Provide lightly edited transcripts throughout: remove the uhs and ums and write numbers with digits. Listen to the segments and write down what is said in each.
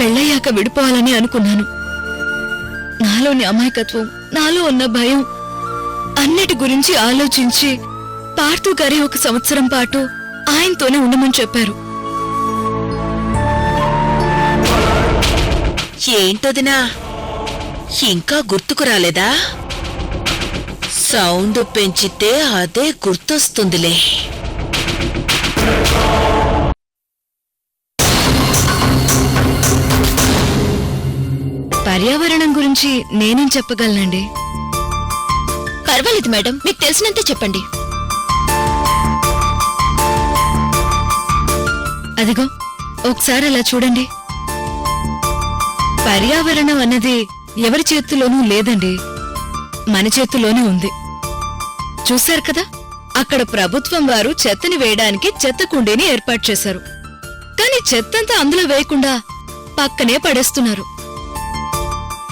పెళ్ళయ్యాక విడిపోవాలని అనుకున్నాను. నాలోని అమాయకత్వం, నాలో ఉన్న భయం అన్నిటి గురించి ఆలోచించి పార్థు గారి 1 సంవత్సరం పాటు ఆయనతోనే ఉండమని చెప్పారు. ఏంటోదినా, ఇంకా గుర్తుకు రాలేదా? సౌండ్ పెంచితే అదే గుర్తొస్తుందిలే. పర్యావరణం గురించి నేనేం చెప్పగలనండి? పర్వాలేదు మేడం, మీకు తెలిసినంత చెప్పండి. అదిగో ఒకసారి అలా చూడండి. పర్యావరణం అన్నది ఎవరి చేతుల్లోనూ లేదండి, మన చేతుల్లోనే ఉంది. చూశారు కదా, అక్కడ ప్రభుత్వం వారు చెత్తని వేయడానికి చెత్త కుండీని ఏర్పాటు చేశారు. కానీ చెత్తంతా అందులో వేయకుండా పక్కనే పడేస్తున్నారు.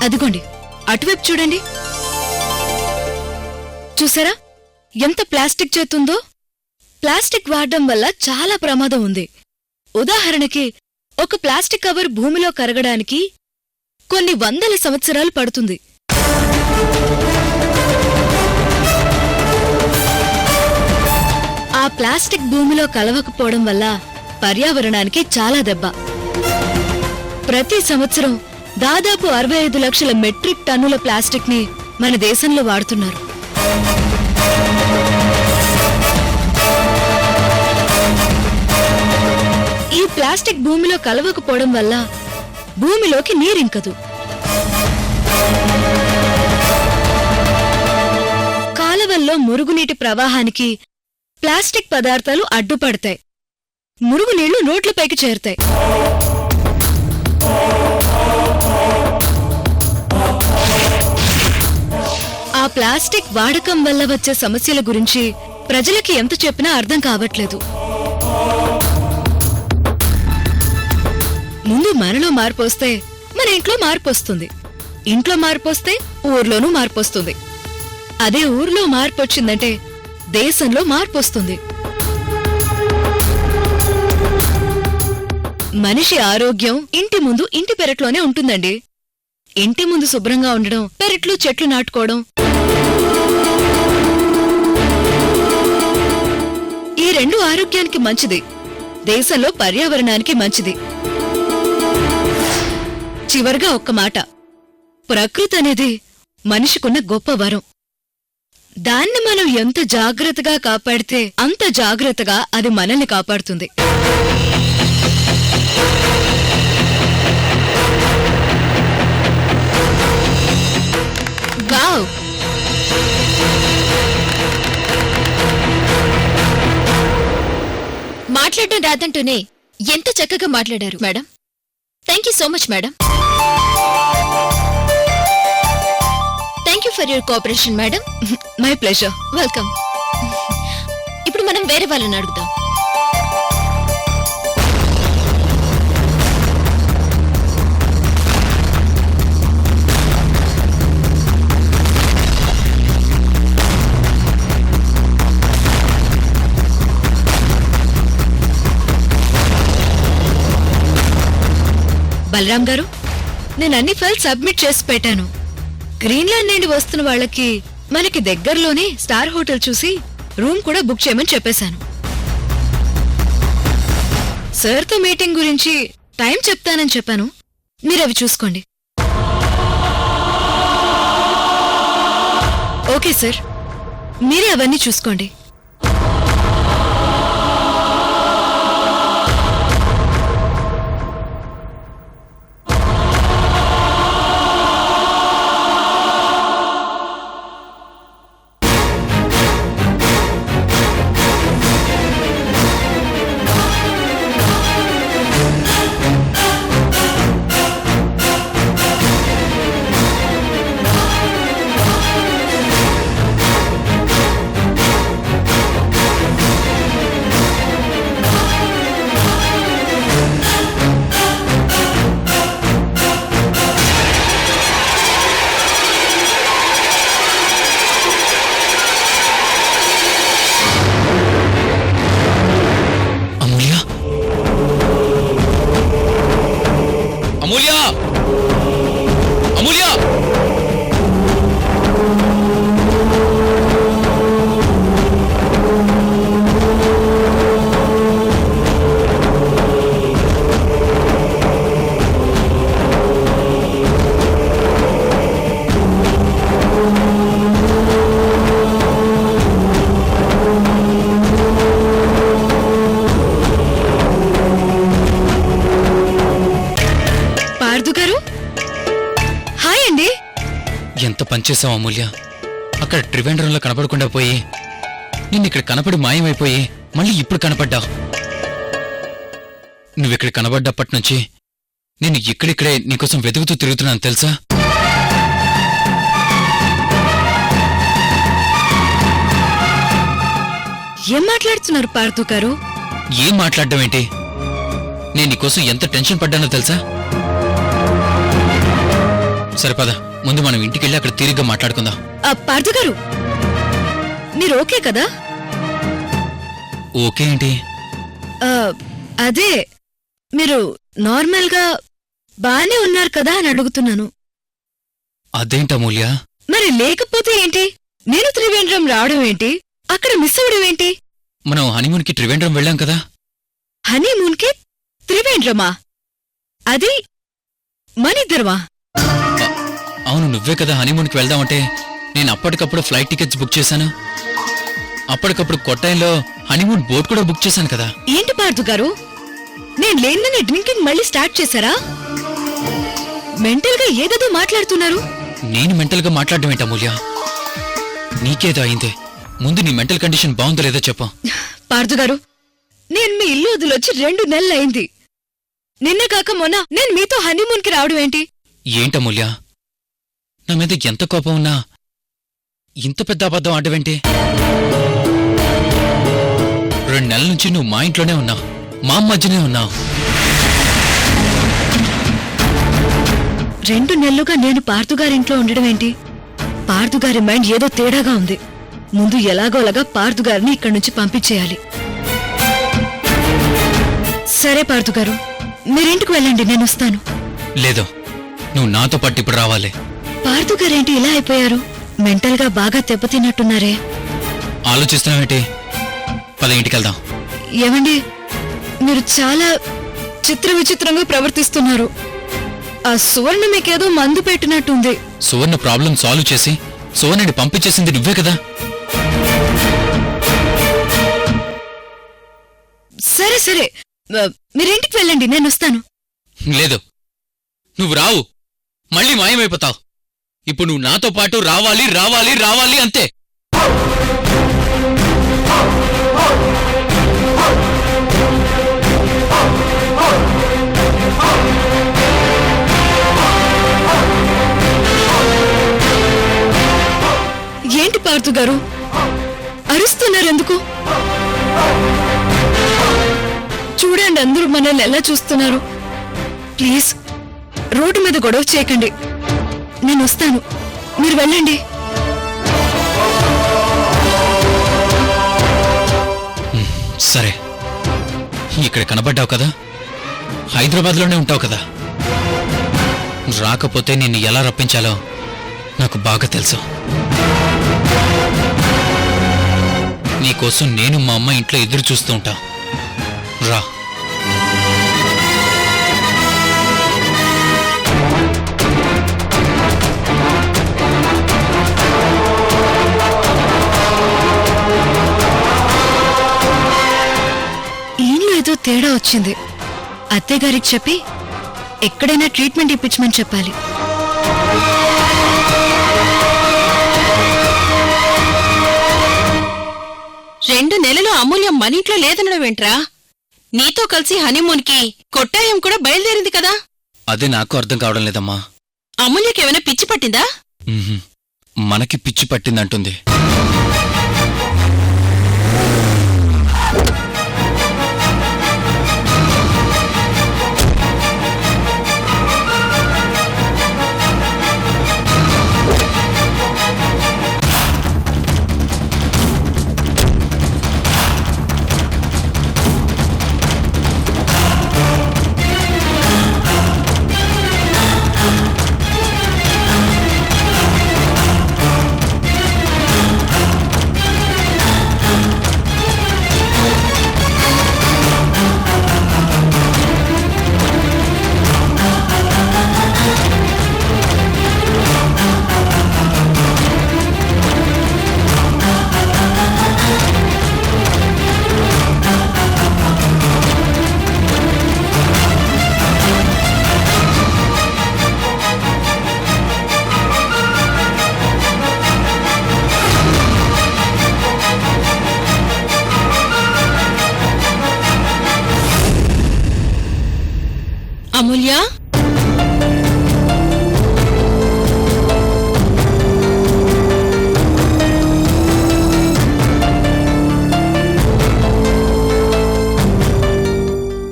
అదిగోండి అటువైపు చూడండి. చూసారా ఎంత ప్లాస్టిక్ చేతుందో? ప్లాస్టిక్ వాడడం వల్ల చాలా ప్రమాదం ఉంది. ఉదాహరణకి ఒక ప్లాస్టిక్ కవర్ భూమిలో కరగడానికి కొన్ని 100 సంవత్సరాలు పడుతుంది. ఆ ప్లాస్టిక్ భూమిలో కలవకపోవడం వల్ల పర్యావరణానికి చాలా దెబ్బ. ప్రతి సంవత్సరం దాదాపు 65 లక్షల మెట్రిక్ టన్నుల ప్లాస్టిక్ ని మన దేశంలో వాడుతున్నారు. ఈ ప్లాస్టిక్ భూమిలో కలవకపోవడం వల్ల భూమిలోకి నీరింకదు. కాలవల్లో మురుగునీటి ప్రవాహానికి ప్లాస్టిక్ పదార్థాలు అడ్డుపడతాయి. మురుగునీళ్లు రోడ్లపైకి చేరుతాయి. ఆ ప్లాస్టిక్ వాడకం వల్ల వచ్చే సమస్యల గురించి ప్రజలకి ఎంత చెప్పినా అర్థం కావట్లేదు. ముందు మనలో మార్పు వస్తే మన ఇంట్లో మార్పు వస్తుంది. ఇంట్లో మార్పు వస్తే ఊర్లోనూ మార్పు వస్తుంది. అదే ఊర్లో మార్పు వచ్చిందంటే దేశంలో మార్పు వస్తుంది. మనిషి ఆరోగ్యం ఇంటి ముందు, ఇంటి పెరట్లోనే ఉంటుందండి. ఇంటి ముందు శుభ్రంగా ఉండడం, పెరట్లు చెట్లు నాటుకోవడం, ఈ 2 ఆరోగ్యానికి మంచిది. దేశంలో పర్యావరణానికి మంచిది. చివరిగా ఒక్క మాట, ప్రకృతి అనేది మనిషికున్న గొప్ప వరం. దాన్ని మనం ఎంత జాగ్రత్తగా కాపాడితే అంత జాగ్రత్తగా అది మనల్ని కాపాడుతుంది. వావ్! మాట్లాడడం రాదంటూనే ఎంత చక్కగా మాట్లాడారు madam. Thank you so much madam. Thank you for your cooperation madam. My pleasure. Welcome. ఇప్పుడు మనం వేరే వాళ్ళని అడుగుదాం. బలరాం గారు, నేను అన్ని ఫైల్స్ సబ్మిట్ చేసి పెట్టాను. గ్రీన్లాండ్ నుండి వస్తున్న వాళ్ళకి మనకి దగ్గరలోనే స్టార్ హోటల్ చూసి రూమ్ కూడా బుక్ చేయమని చెప్పేశాను. సార్తో మీటింగ్ గురించి టైం చెప్తానని చెప్పాను. మీరవి చూసుకోండి. ఓకే సార్, మీరే అవన్నీ చూసుకోండి. అమూల్య అమూల్య పార్థు గారు హాయ్ అండి. ఎంత పనిచేసావు అమూల్య. అక్కడ త్రివేంద్రంలో కనపడకుండా పోయి నిన్ను ఇక్కడ కనపడి మాయమైపోయి మళ్ళీ ఇప్పుడు కనపడ్డావు. నువ్విక్కడ కనబడ్డప్పటి నుంచి నేను ఇక్కడిక్కడే నీకోసం వెతుకుతూ తిరుగుతున్నాను తెలుసా. ఏం మాట్లాడుతున్నారు పార్థు గారు? ఏం మాట్లాడడం ఏంటి? నేను నీకోసం ఎంత టెన్షన్ పడ్డానో తెలుసా. సరే పద, ముందు మనం ఇంటికెళ్ళి అక్కడ తీరిగ్గా మాట్లాడుకుందాం. పార్థు గారు మీరు ఓకే కదా? ఓకే ఏంటి? అదే మీరు నార్మల్ గా బానే ఉన్నారు కదా అని అడుగుతున్నాను. అదేంటి అమూల్య? మరి లేకపోతే ఏంటి? నేను త్రివేంద్రం రావడం ఏంటి, అక్కడ మిస్ అవ్వడం ఏంటి? మనం హనీమూన్కి త్రివేంద్రం వెళ్ళాం కదా. హనీమూన్ కి త్రివేంద్రమా? అది మనిద్దరమా? అవును, నువ్వే కదా హనీమూన్కి వెళ్దామంటే నేను అప్పటికప్పుడు ఫ్లైట్ టికెట్స్ బుక్ చేశాను. అప్పటికప్పుడు కొట్టాయంలో హనీమూన్ బోట్ కూడా బుక్ చేశాను కదా. ఏంటి పార్థు గారు, నేను లేనని డ్రింకింగ్ మళ్ళీ స్టార్ట్ చేశారా? మెంటల్ గా ఏదేదో మాట్లాడుతున్నారు. నేను మెంటల్ గా మాట్లాడడం ఏంటి అమూల్య? నీకేదో అయిందే. ముందు నీ మెంటల్ కండిషన్ బాగుందో లేదో చెప్పు. పార్థు గారు, నేను మీ ఇల్లు వదిలొచ్చి 2 నెలలైంది. నిన్న కాక మొన్న నేను మీతో హనీమూన్ కి రావడం ఏంటి? ఏంటమూల్య, నా మీద ఎంత కోపం ఉన్నా ఇంత పెద్ద అబద్ధం ఆడవేంటి? 2 నెలల నుంచి నువ్వు మా ఇంట్లోనే ఉన్నావు, మా మధ్యనే ఉన్నావు. 2 నెలలుగా నేను పార్థు గారింట్లో ఉండడం ఏంటి? పార్థు గారి మైండ్ ఏదో తేడాగా ఉంది. ముందు ఎలాగోలాగా పార్థు గారిని ఇక్కడి నుంచి పంపించేయాలి. సరే పార్థు గారు, మీరింటికి వెళ్ళండి, నేను వస్తాను. లేదు, నువ్వు నాతో పాటు ఇప్పుడు రావాలి. పార్థు గారేంటి ఇలా అయిపోయారు? మెంటల్ గా బాగా దెబ్బతిన్నట్టున్నారే. ఆలోచిస్తున్నావేంటి? పద ఇంటికెళ్దాం. ఏమండి, మీరు చాలా విచిత్రంగా ప్రవర్తిస్తున్నారు. ఆ సువర్ణ మీకేదో మందు పెట్టినట్టుంది. సువర్ణ ప్రాబ్లం సాల్వ్ చేసి సువర్ణని పంపించేసింది నువ్వే కదా. సరే సరే, మీరింటికి వెళ్ళండి, నేను వస్తాను. లేదు, నువ్వు రావు, మళ్ళీ మాయమైపోతావు. ఇప్పుడు నువ్వు నాతో పాటు రావాలి రావాలి రావాలి అంతే. ఏంటి పార్థు గారు అరుస్తున్నారెందుకు? చూడండి, అందరూ మనల్ని ఎలా చూస్తున్నారు. ప్లీజ్ రోడ్డు మీద గొడవ చేయకండి, నేను వస్తాను, మీరు వెళ్ళండి. సరే, ఇక్కడ కనబడ్డావు కదా, హైదరాబాద్లోనే ఉంటావు కదా. రాకపోతే నిన్ను ఎలా రప్పించాలో నాకు బాగా తెలుసు. నీకోసం నేను మా అమ్మ ఇంట్లో ఎదురు చూస్తూ ఉంటా. రా. ఈయనలో ఏదో తేడా వచ్చింది. అత్తయ్యగారికి చెప్పి ఎక్కడైనా ట్రీట్మెంట్ ఇప్పించమని చెప్పాలి. రెండు నెలలు అమూల్యం మన ఇంట్లో లేదనడమేంట్రా? నీతో కలిసి హనీమూన్కి కొట్టాయం కూడా బయలుదేరింది కదా. అదే నాకు అర్థం కావడం లేదమ్మా. అమూల్యకేమైనా పిచ్చి పట్టిందా? మనకి పిచ్చి పట్టిందంటుంది.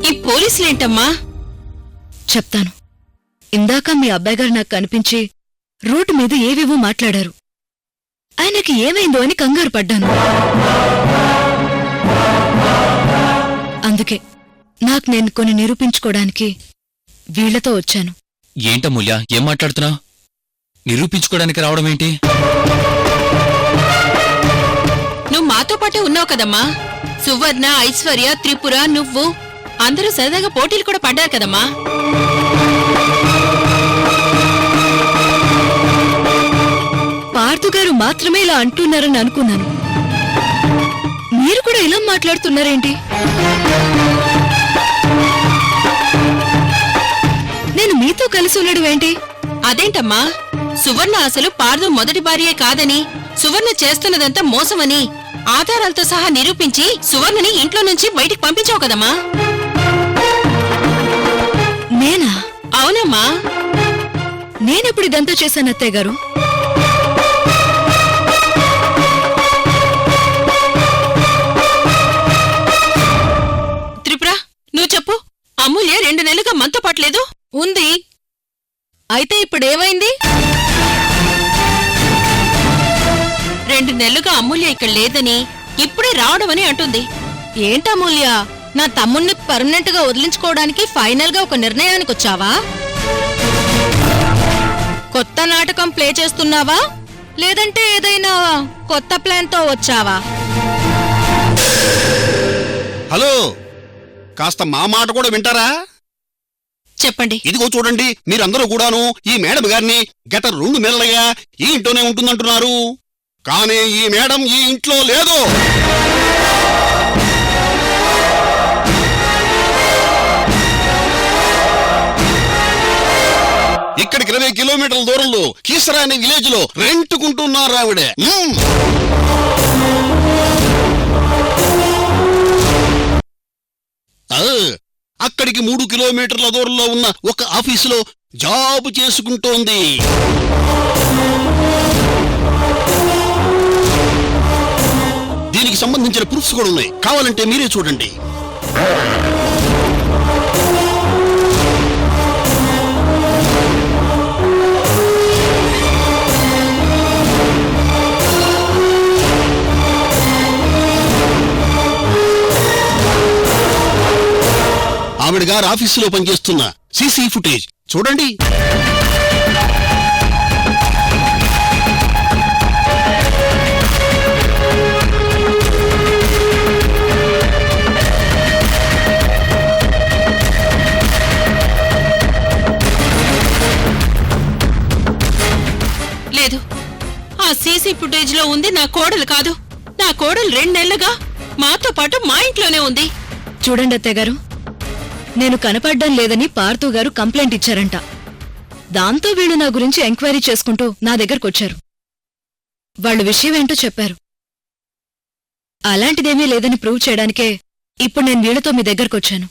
ఈ పోలీసులేంటమ్మా? చెప్తాను. ఇందాక మీ అబ్బాయి గారు నాకు కనిపించి రోడ్డు మీద ఏవేవో మాట్లాడారు. ఆయనకి ఏమైందో అని కంగారు పడ్డాను. అందుకే నాకు నేను కొన్ని నిరూపించుకోవడానికి వీళ్లతో వచ్చాను. ఏంటమూల్య, ఏం మాట్లాడుతున్నావు? నిరూపించుకోవడానికి రావడం ఏంటి? నువ్వు మాతో పాటే ఉన్నావు కదమ్మా. సువర్ణ, ఐశ్వర్య, త్రిపుర, నువ్వు అందరూ సరదాగా పోటీలు కూడా పడ్డారు కదమ్మా. పార్థుగారు మాత్రమే ఇలా అంటున్నారని అనుకున్నాను. మీరు కూడా ఇలా మాట్లాడుతున్నారేంటి? నేను మీతో కలిసి ఉండడం ఏంటి? అదేంటమ్మా, సువర్ణ అసలు పార్దు మొదటి భార్యే కాదని, సువర్ణ చేస్తున్నదంతా మోసమని ఆధారాలతో సహా నిరూపించి సువర్ణని ఇంట్లో నుంచి బయటికి పంపించావు కదమ్మా. నేనా? అవునమ్మా. నేనెప్పుడు ఇదంతా చేశాను అత్తయ్య గారు? త్రిపుర, నువ్వు చెప్పు. అమూల్య 2 నెలలుగా మనతో పట్టలేదు. ఉంది. అయితే ఇప్పుడేమైంది? 2 నెలలుగా అమూల్య ఇక్కడ లేదని, ఇప్పుడే రావడమని అంటుంది. ఏంటమూల్య, నా తమ్ముణ్ణి పర్మనెంట్ గా వదిలించుకోవడానికి ఫైనల్ గా ఒక నిర్ణయానికి వచ్చావా? కొత్త నాటకం ప్లే చేస్తున్నావా, లేదంటే ఏదైనా కొత్త ప్లాన్ తో వచ్చావా? హలో, కాస్త మా మాట కూడా వింటారా? చెప్పండి. ఇదిగో చూడండి, మీరందరూ కూడాను ఈ మేడం గారిని గత 2 నెలలుగా ఈ ఇంట్లోనే ఉంటుందంటున్నారు. కానీ ఈ మేడం ఈ ఇంట్లో లేదు. ఇక్కడికి 20 కిలోమీటర్ల దూరంలో కీసరా అనే విలేజ్ లో రెంటుకుంటున్నారు ఆవిడ. అక్కడికి 3 కిలోమీటర్ల దూరంలో ఉన్న ఒక ఆఫీసులో జాబ్ చేసుకుంటోంది. దీనికి సంబంధించిన ప్రూఫ్స్ కూడా ఉన్నాయి, కావాలంటే మీరే చూడండి. ఆవిడ గారు ఆఫీసులో పనిచేస్తున్న సీసీ ఫుటేజ్ చూడండి. లేదు, ఆ సీసీ ఫుటేజ్ లో ఉంది నా కోడలు కాదు. నా కోడలు 2 నెలలుగా మాతో పాటు మా ఇంట్లోనే ఉంది. చూడండి అత్తయ్య గారు, నేను కనపడ్డం లేదని పార్థు గారు కంప్లైంట్ ఇచ్చారంట. దాంతో వీళ్ళు నా గురించి ఎంక్వైరీ చేసుకుంటూ నా దగ్గరకొచ్చారు. వాళ్ళు విషయం ఏంటో చెప్పారు. అలాంటిదేమీ లేదని ప్రూవ్ చేయడానికే ఇప్పుడు నేను వీళ్లతో మీ దగ్గరకొచ్చాను.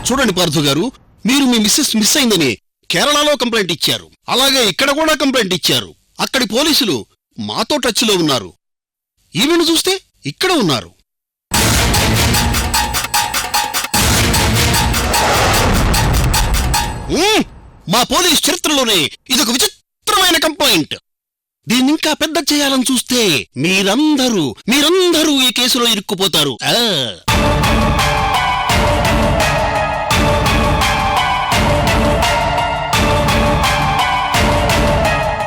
చూడండి పార్థు గారు, మీరు మీ మిస్సెస్ మిస్ అయిందని కేరళలో కంప్లైంట్ ఇచ్చారు. అలాగే ఇక్కడ కూడా కంప్లైంట్ ఇచ్చారు. అక్కడి పోలీసులు మాతో టచ్లో ఉన్నారు. ఈమెను చూస్తే ఇక్కడ ఉన్నారు. మా పోలీస్ చరిత్రలోనే ఇదొక విచిత్రమైన కంప్లైంట్. దీన్నింకా పెద్ద చేయాలని చూస్తే మీరందరూ ఈ కేసులో ఇరుక్కుపోతారు.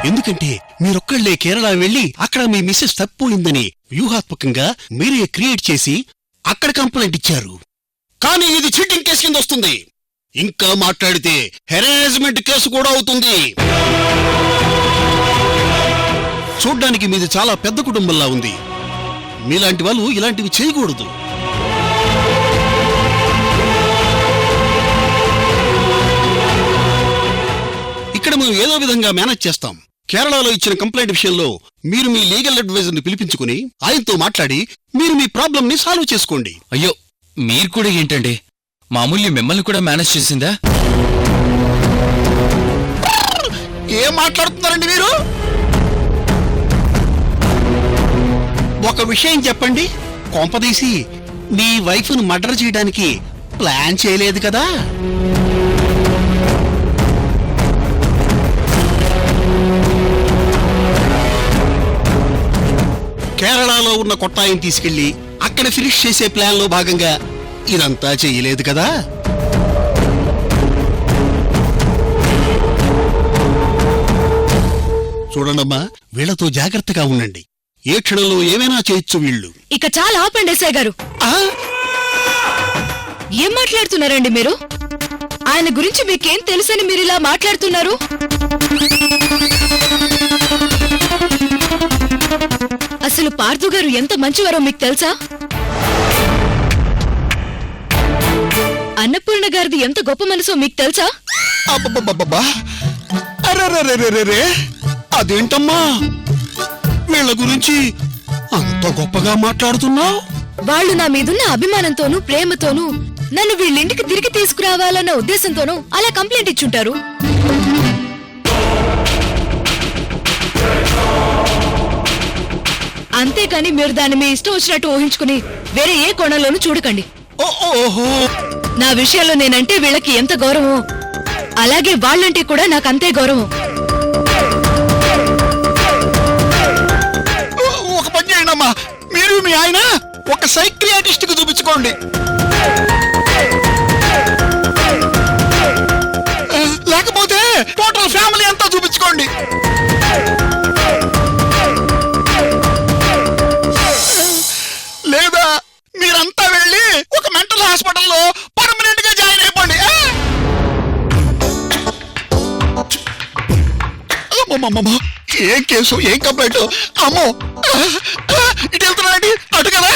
ఎందుకంటే మీరొక్కళ్లే కేరళ వెళ్లి అక్కడ మీ మిస్సెస్ తప్పిపోయిందని వ్యూహాత్మకంగా మీరే క్రియేట్ చేసి అక్కడ కంప్లైంట్ ఇచ్చారు. కానీ ఇది చీటింగ్ కేసు కింద వస్తుంది. ఇంకా మాట్లాడితే హెరాస్మెంట్ కేసు కూడా అవుతుంది. చూడ్డానికి మీది చాలా పెద్ద కుటుంబంలా ఉంది. మీలాంటి వాళ్ళు ఇలాంటివి చేయకూడదు. ఇక్కడ మేము ఏదో విధంగా మేనేజ్ చేస్తాం. కేరళలో ఇచ్చిన కంప్లైంట్ విషయంలో మీరు మీ లీగల్ అడ్వైజర్ని పిలిపించుకుని ఆయనతో మాట్లాడి మీరు మీ ప్రాబ్లంని సాల్వ్ చేసుకోండి. అయ్యో మీరు కూడా ఏంటండి, మామూలు మిమ్మల్ని కూడా మేనేజ్ చేసిందా? ఏం మాట్లాడుతున్నారండి మీరు? ఒక విషయం చెప్పండి, కొంపదీసి మీ వైఫ్ను మర్డర్ చేయడానికి ప్లాన్ చేయలేదు కదా? కేరళలో ఉన్న కొట్టాయిని తీసుకెళ్లి అక్కడ ఫినిష్ చేసే ప్లాన్ లో భాగంగా ఇదంతా చేయలేదు కదా? చూడండమ్మా, వీళ్లతో జాగ్రత్తగా ఉండండి. ఏ క్షణంలో ఏమైనా చేయొచ్చు వీళ్ళు. ఇక చాలా ఆపండి ఎస్ఐ గారు. ఆ? ఏం మాట్లాడుతున్నారండి మీరు? ఆయన గురించి మీకేం తెలుసని మీరు ఇలా మాట్లాడుతున్నారు? అసలు పార్థు గారు ఎంత మంచివారో మీకు తెలుసా? అన్నపూర్ణ గారిది ఎంత గొప్ప మనసో మీకు తెలుసా? అబ్బబ్బబ్బబ్బా! అరెరెరెరెరెరే! అదేంటమ్మా వీళ్ళ గురించి అంత గొప్పగా మాట్లాడుతున్నావు? వాళ్ళు నా మీదున్న అభిమానంతోనూ ప్రేమతోనూ నన్ను వీళ్ళింటికి తిరిగి తీసుకురావాలన్న ఉద్దేశంతోనూ అలా కంప్లైంట్ ఇచ్చుంటారు. అంతేకాని మీరు దాన్ని మీ ఇష్టం వచ్చినట్టు ఊహించుకుని వేరే ఏ కోణంలోనూ చూడకండి. ఓహో! నా విషయంలో నేనంటే వీళ్ళకి ఎంత గౌరవం, అలాగే వాళ్ళంటే కూడా నాకు అంతే గౌరవం. ఒక పని చేయండమ్మా, మీరు మీ ఆయన ఒక సైక్రియాటిస్ట్ కు చూపించుకోండి. లేకపోతే టోటల్ ఫ్యామిలీ అంతా చూపించుకోండి. లేదా మీరంతా వెళ్ళి ఒక మెంటల్ హాస్పిటల్లో పర్మనెంట్ గా జాయిన్ అయిపోండి. ఏం కేసు, ఏం కంప్లైంట్? అమ్మో, ఇటు వెళ్తున్నానండి, అటు కదా.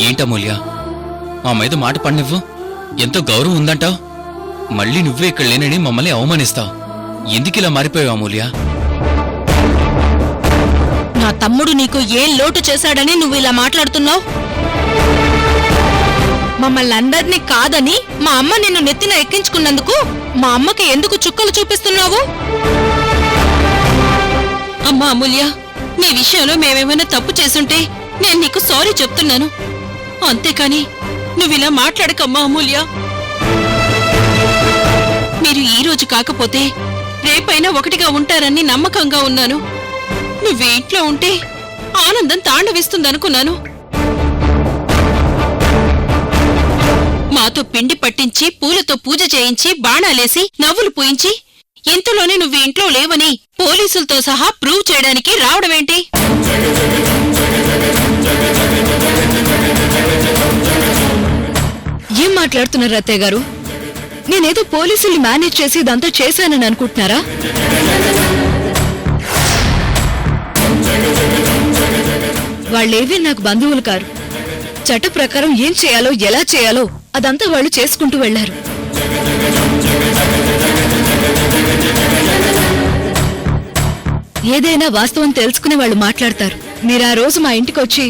ఏంటమూల్య, మా మీద మాట పడినివ్వు. ఎంతో గౌరవం ఉందంటావు, మళ్ళీ నువ్వే ఇక్కడ లేనని మమ్మల్ని అవమానిస్తావు. ఎందుకిలా మారిపోయావు అమూల్య? నా తమ్ముడు నీకు ఏం లోటు చేశాడని నువ్వు ఇలా మాట్లాడుతున్నావు? మమ్మల్ని అందరినీ కాదని మా అమ్మ నిన్ను నెత్తిన ఎక్కించుకున్నందుకు మా అమ్మకి ఎందుకు చుక్కలు చూపిస్తున్నావు? అమ్మా అమూల్య, నీ విషయంలో మేమేమైనా తప్పు చేసుంటే నేను నీకు సారీ చెప్తున్నాను. అంతేకాని నువ్విలా మాట్లాడకమ్మా అమూల్య. మీరు ఈ రోజు కాకపోతే రేపైనా ఒకటిగా ఉంటారని నమ్మకంగా ఉన్నాను. నువ్వే ఇంట్లో ఉంటే ఆనందం తాండవిస్తుందనుకున్నాను. మాతో పిండి పట్టించి పూలతో పూజ చేయించి బాణాలేసి నవ్వులు పూయించి ఇంతలోనే నువ్వు ఇంట్లో లేవని పోలీసులతో సహా ప్రూవ్ చేయడానికి రావడమేంటి? ఏం మాట్లాడుతున్నారు అత్తయ్య గారు? నేనేదో పోలీసుల్ని మేనేజ్ చేసి ఇదంతా చేశానని అనుకుంటున్నారా? వాళ్ళేవీ నాకు బంధువులు కారు. చట్ట ప్రకారం ఏం చేయాలో ఎలా చేయాలో అదంతా వాళ్ళు చేసుకుంటూ వెళ్లారు. ఏదైనా వాస్తవం తెలుసుకునే వాళ్ళు మాట్లాడతారు. మీరు ఆ రోజు మా ఇంటికొచ్చి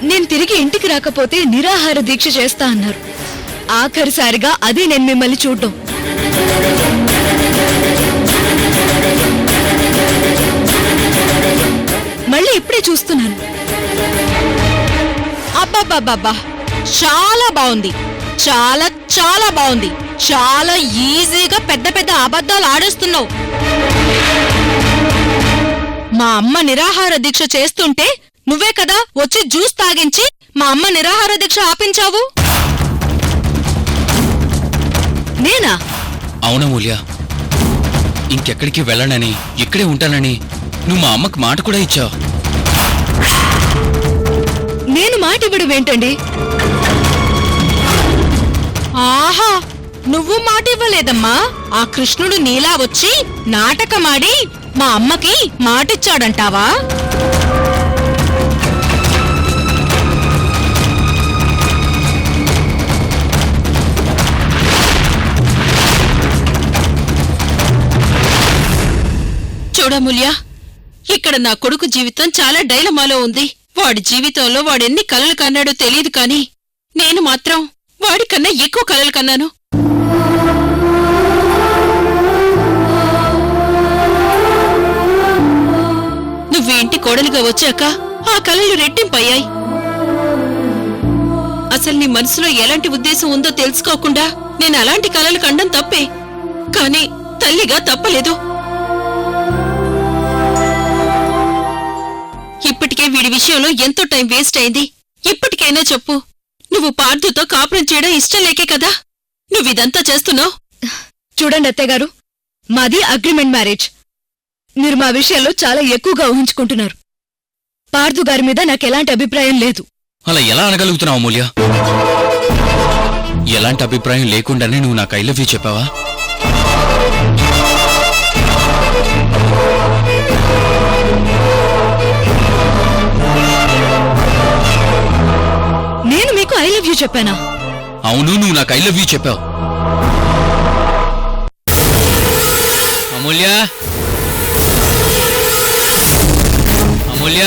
నేను తిరిగి ఇంటికి రాకపోతే నిరాహార దీక్ష చేస్తా అన్నారు. ఆఖరిసారిగా అదే నేను మిమ్మల్ని చూడ్డం. మళ్ళీ ఇప్పుడే చూస్తున్నాను. అబ్బబ్బబ్బబ్బా, చాలా బాగుంది, చాలా చాలా బాగుంది. చాలా ఈజీగా పెద్ద పెద్ద అబద్ధాలు ఆడేస్తున్నావు. మా అమ్మ నిరాహార దీక్ష చేస్తుంటే నువ్వే కదా వచ్చి జ్యూస్ తాగించి మా అమ్మ నిరాహార దీక్ష ఆపించావు. నేనా? అవునమూల్య, ఇంకెక్కడికి వెళ్ళనని ఇక్కడే ఉంటానని నువ్వు మా అమ్మకు మాట కూడా ఇచ్చావు. నేను మాట ఇవ్వడం ఏంటండి? ఆహా, నువ్వు మాట ఇవ్వలేదమ్మా. ఆ కృష్ణుడు నీలా వచ్చి నాటకమాడి మా అమ్మకి మాటిచ్చాడంటావా? చూడమూల్య, ఇక్కడ నా కొడుకు జీవితం చాలా డైలమాలో ఉంది. వాడి జీవితంలో వాడెన్ని కలలు కన్నాడో తెలియదు కాని నేను మాత్రం వాడికన్నా ఎక్కువ కలలు కన్నాను. నువ్వు ఇంటి కోడలిగా వచ్చాక ఆ కలలు రెట్టింపయ్యాయి. అసలు నీ మనసులో ఎలాంటి ఉద్దేశం ఉందో తెలుసుకోకుండా నేను అలాంటి కలలు కండం తప్పే, కాని తల్లిగా తప్పలేదు. ఇప్పటికే వీడి విషయంలో ఎంతో టైం వేస్ట్ అయింది. ఇప్పటికైనా చెప్పు, నువ్వు పార్థుతో కాపురం చేయడం ఇష్టం లేకే కదా నువ్విదంతా చేస్తున్నావు? చూడండి అత్తయ్యగారు, మాది అగ్రిమెంట్ మ్యారేజ్. మీరు మా విషయంలో చాలా ఎక్కువగా ఊహించుకుంటున్నారు. పార్థు గారి మీద నాకెలాంటి అభిప్రాయం లేదు. అలా ఎలా అనగలుగుతున్నావు అమూల్య? ఎలాంటి అభిప్రాయం లేకుండానే నువ్వు నాకు ఐ లవ్ యూ చెప్పావా? నేను మీకు ఐ లవ్ యూ చెప్పానా? అవును, నువ్వు నాకు ఐ లవ్ యూ చెప్పావు. అమూల్య, అమూల్య,